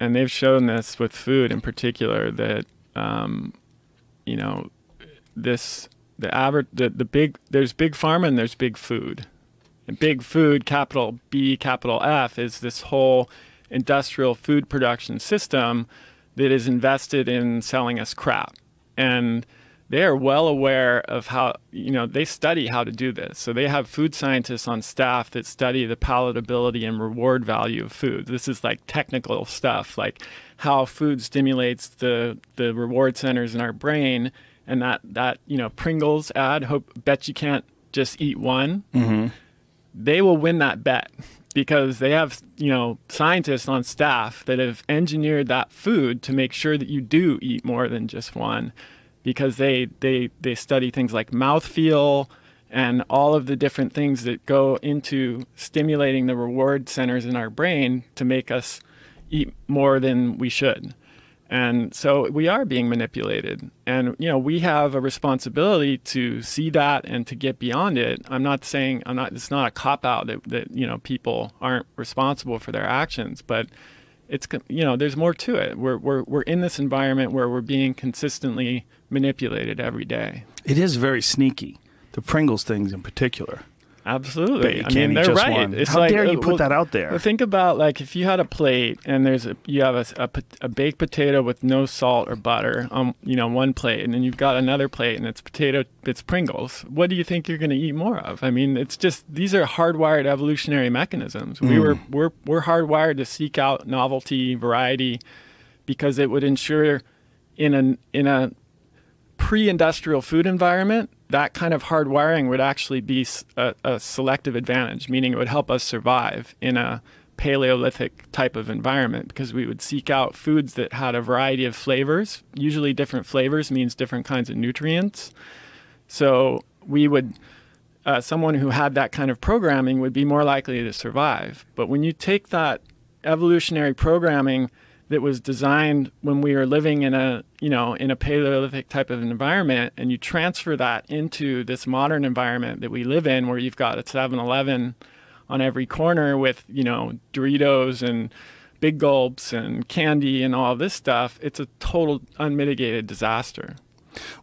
and they've shown this with food in particular, that you know, there's big pharma and there's big food. And big food, capital B, capital F, is this whole industrial food production system that is invested in selling us crap. And they are well aware of how, they study how to do this. So they have food scientists on staff that study the palatability and reward value of food. This is like technical stuff, like how food stimulates the reward centers in our brain. And that Pringles ad, bet you can't just eat one. Mm-hmm. They will win that bet because they have, scientists on staff that have engineered that food to make sure that you do eat more than just one, because they study things like mouthfeel and all of the different things that go into stimulating the reward centers in our brain to make us eat more than we should. And so we are being manipulated, and we have a responsibility to see that and to get beyond it. It's not a cop out that people aren't responsible for their actions, but it's, there's more to it. We're in this environment where we're being consistently manipulated every day. It is very sneaky, the Pringles things in particular. Absolutely. They're right. One. It's How dare you put that out there? Think about, like, if you had a plate and you have a baked potato with no salt or butter on one plate, and then you've got another plate and it's Pringles. What do you think you're going to eat more of? It's just, these are hardwired evolutionary mechanisms. We're hardwired to seek out novelty, variety, because it would ensure in a pre-industrial food environment, that kind of hardwiring would actually be a selective advantage, meaning it would help us survive in a Paleolithic type of environment, because we would seek out foods that had a variety of flavors. Usually different flavors means different kinds of nutrients. So we would, someone who had that kind of programming would be more likely to survive. But when you take that evolutionary programming that was designed when we were living in a Paleolithic type of environment, and you transfer that into this modern environment that we live in, where you've got a 7-Eleven on every corner with, Doritos and Big Gulps and candy and all this stuff, it's a total unmitigated disaster.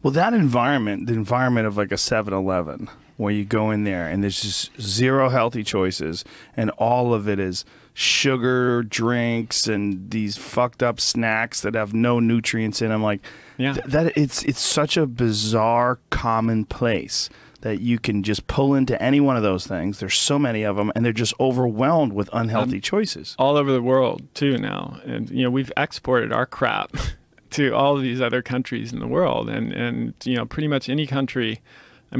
Well, that environment, the environment of like a 7-Eleven, where you go in there and there's just zero healthy choices, and all of it is sugar drinks and these fucked up snacks that have no nutrients in them. Like, yeah, that it's such a bizarre common place that you can just pull into any one of those things. There's so many of them, and they're just overwhelmed with unhealthy choices all over the world too now. And we've exported our crap to all of these other countries in the world, and pretty much any country. In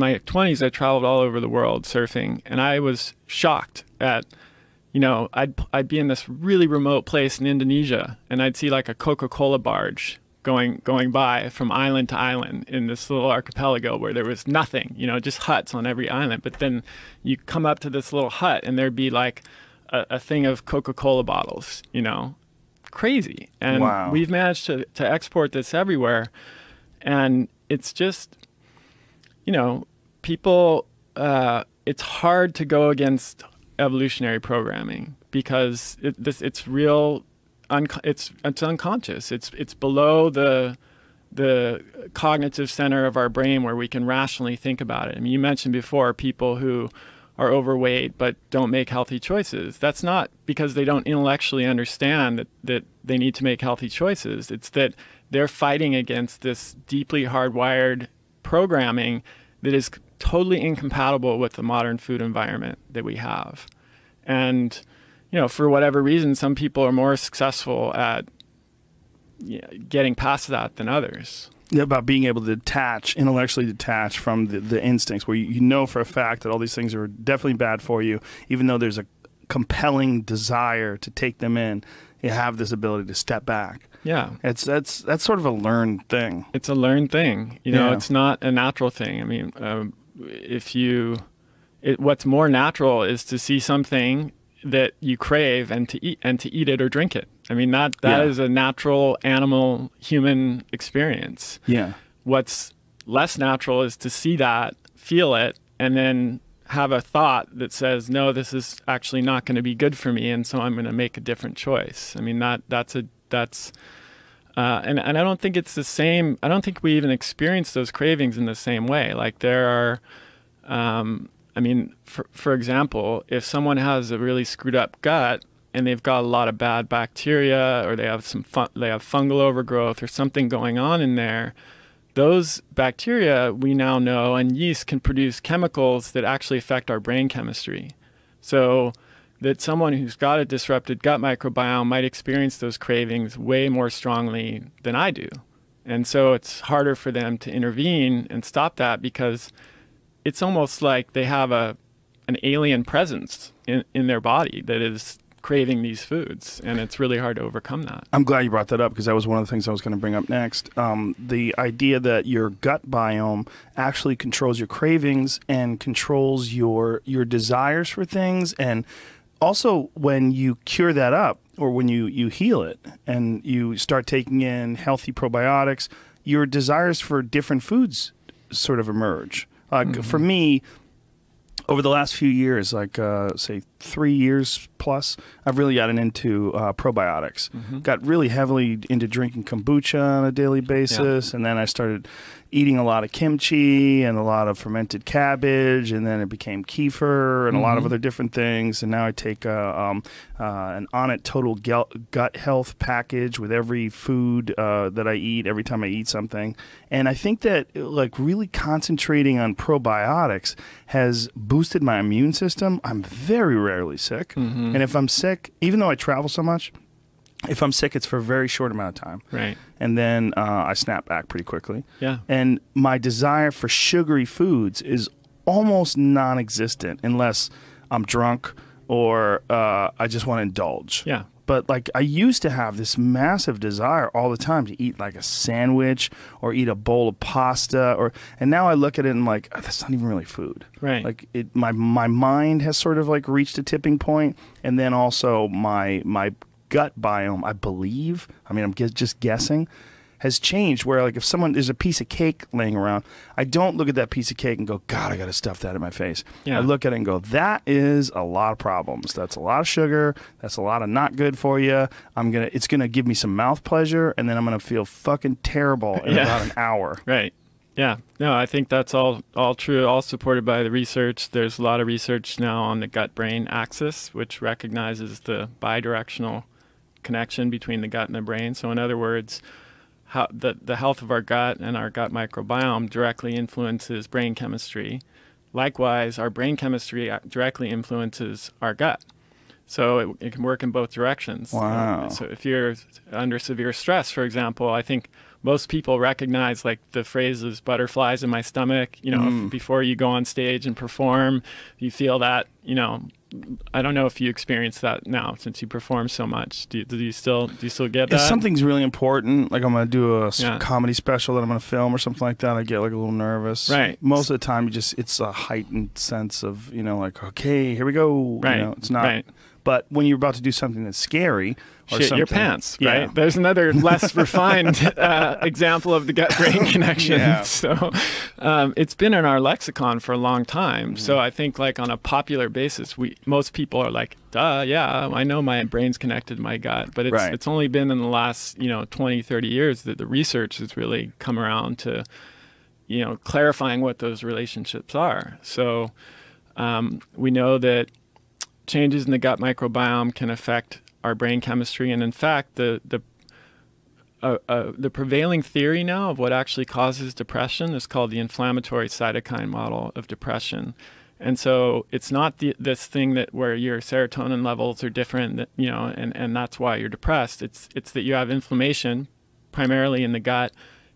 my 20s, I traveled all over the world surfing, and I was shocked at, I'd be in this really remote place in Indonesia, and I'd see like a Coca-Cola barge going by from island to island in this little archipelago where there was nothing, just huts on every island. But then you come up to this little hut, and there'd be like a thing of Coca-Cola bottles, crazy. And wow. We've managed to export this everywhere, and it's just, people, it's hard to go against evolutionary programming because it's real, it's unconscious. It's below the cognitive center of our brain where we can rationally think about it. You mentioned before people who are overweight but don't make healthy choices. That's not because they don't intellectually understand that they need to make healthy choices. It's that they're fighting against this deeply hardwired programming that is totally incompatible with the modern food environment that we have. And, for whatever reason, some people are more successful at getting past that than others. Yeah, about being able to intellectually detach from the instincts, where you know for a fact that all these things are definitely bad for you, even though there's a compelling desire to take them in. You have this ability to step back. Yeah, that's sort of a learned thing. It's a learned thing. It's not a natural thing. What's more natural is to see something that you crave and to eat it or drink it. That is a natural animal human experience. Yeah. What's less natural is to see that, feel it, and then have a thought that says, no, this is actually not going to be good for me, and so I'm going to make a different choice. I mean, that's and I don't think it's the same. I don't think we even experience those cravings in the same way. Like there are, I mean, for example, if someone has a really screwed up gut and they've got a lot of bad bacteria, or they have fungal overgrowth or something going on in there, those bacteria, we now know, and yeast can produce chemicals that actually affect our brain chemistry. So that someone who's got a disrupted gut microbiome might experience those cravings way more strongly than I do. And so it's harder for them to intervene and stop that, because it's almost like they have an alien presence in their body that is craving these foods, and it's really hard to overcome that. I'm glad you brought that up, because that was one of the things I was going to bring up next. The idea that your gut biome actually controls your cravings and controls your desires for things, and also when you cure that up, or when you heal it and you start taking in healthy probiotics, your desires for different foods sort of emerge. For me, over the last few years, like say 3 years plus, I've really gotten into probiotics. Got really heavily into drinking kombucha on a daily basis, and then I started eating a lot of kimchi and a lot of fermented cabbage, and then it became kefir and a lot of other different things. And now I take an Onnit Total Gut Health package with every food that I eat, every time I eat something. And I think that like really concentrating on probiotics has boosted my immune system. I'm very rarely sick. And if I'm sick, even though I travel so much, if I'm sick, it's for a very short amount of time. Right. And then I snap back pretty quickly. Yeah. And my desire for sugary foods is almost non-existent unless I'm drunk or I just want to indulge. Yeah. But like I used to have this massive desire all the time to eat like a sandwich or eat a bowl of pasta, and now I look at it and I'm like, oh, that's not even really food. Right. Like my mind has sort of like reached a tipping point, and then also my gut biome, I believe, I mean, I'm just guessing, has changed, where like if there's a piece of cake laying around, I don't look at that piece of cake and go, God, I got to stuff that in my face. Yeah. I look at it and go, that is a lot of problems. That's a lot of sugar. That's a lot of not good for you. It's gonna give me some mouth pleasure, and then I'm gonna feel fucking terrible in about an hour. Right. Yeah. No, I think that's all true, all supported by the research. There's a lot of research now on the gut-brain axis, which recognizes the bidirectional connection between the gut and the brain. So in other words, how the health of our gut and our gut microbiome directly influences brain chemistry. Likewise, our brain chemistry directly influences our gut. So it can work in both directions. Wow. So if you're under severe stress, for example, I think most people recognize like the phrases butterflies in my stomach, if, before you go on stage and perform, you feel that, I don't know if you experience that now since you perform so much. Do you still get that? If something's really important, like I'm going to do a comedy special that I'm going to film or something like that, I get like a little nervous. Right. Most of the time, it's a heightened sense of, like, okay, here we go. Right. It's not. Right. But when you're about to do something that's scary, or shit your pants, right? There's another less refined example of the gut-brain connection. Yeah. So it's been in our lexicon for a long time. So I think like on a popular basis, most people are like, duh, yeah, I know my brain's connected to my gut. But it's only been in the last 20, 30 years that the research has really come around to clarifying what those relationships are. So we know that changes in the gut microbiome can affect our brain chemistry, and in fact, the prevailing theory now of what actually causes depression is called the inflammatory cytokine model of depression. And so it's not this thing where your serotonin levels are different, and that's why you're depressed. It's that you have inflammation, primarily in the gut,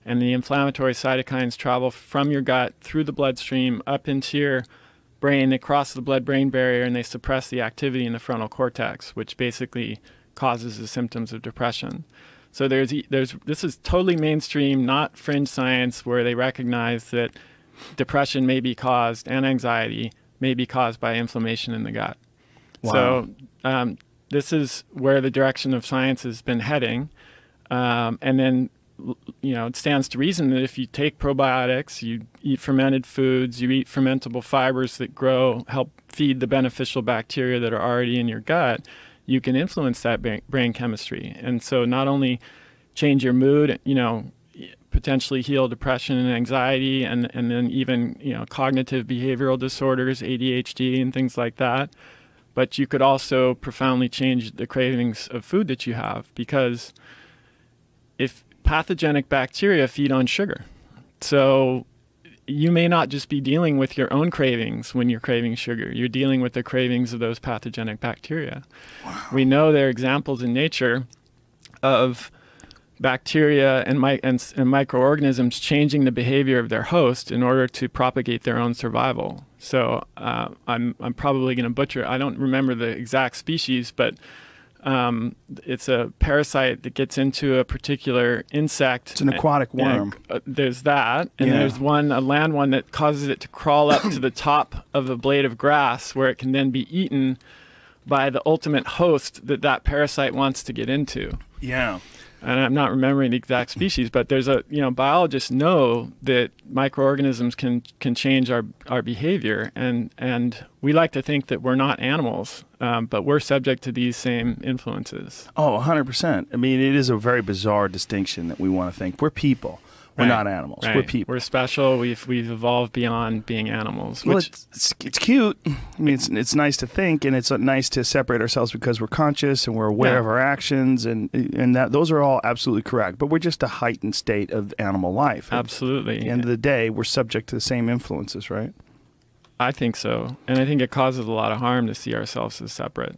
and the inflammatory cytokines travel from your gut through the bloodstream up into your brain. They cross the blood-brain barrier, and they suppress the activity in the frontal cortex, which basically causes the symptoms of depression. So this is totally mainstream, not fringe science, where they recognize that depression may be caused, and anxiety may be caused by inflammation in the gut. Wow. So this is where the direction of science has been heading. And then it stands to reason that if you take probiotics, you eat fermented foods, you eat fermentable fibers that help feed the beneficial bacteria that are already in your gut, you can influence that brain chemistry. And so not only change your mood, potentially heal depression and anxiety, and then even, cognitive behavioral disorders, ADHD and things like that, but you could also profoundly change the cravings of food that you have, because if pathogenic bacteria feed on sugar. So you may not just be dealing with your own cravings when you're craving sugar. You're dealing with the cravings of those pathogenic bacteria. Wow. We know there are examples in nature of bacteria and microorganisms changing the behavior of their host in order to propagate their own survival. So I'm probably going to butcher. I don't remember the exact species, but it's a parasite that gets into a particular insect. It's an aquatic worm. There's that, and there's a land one that causes it to crawl up to the top of a blade of grass, where it can then be eaten by the ultimate host that parasite wants to get into. Yeah. And I'm not remembering the exact species, but there's biologists know that microorganisms can change our behavior, and we like to think that we're not animals, but we're subject to these same influences. Oh, 100%. I mean, it is a very bizarre distinction that we want to think. We're people. We're not animals. Right. We're people. We're special. We've evolved beyond being animals. Well, it's cute. I mean, it's nice to think, and it's nice to separate ourselves because we're conscious and we're aware of our actions, and that those are all absolutely correct. But we're just a heightened state of animal life. Absolutely. At the end of the day, we're subject to the same influences, right? I think so, and I think it causes a lot of harm to see ourselves as separate.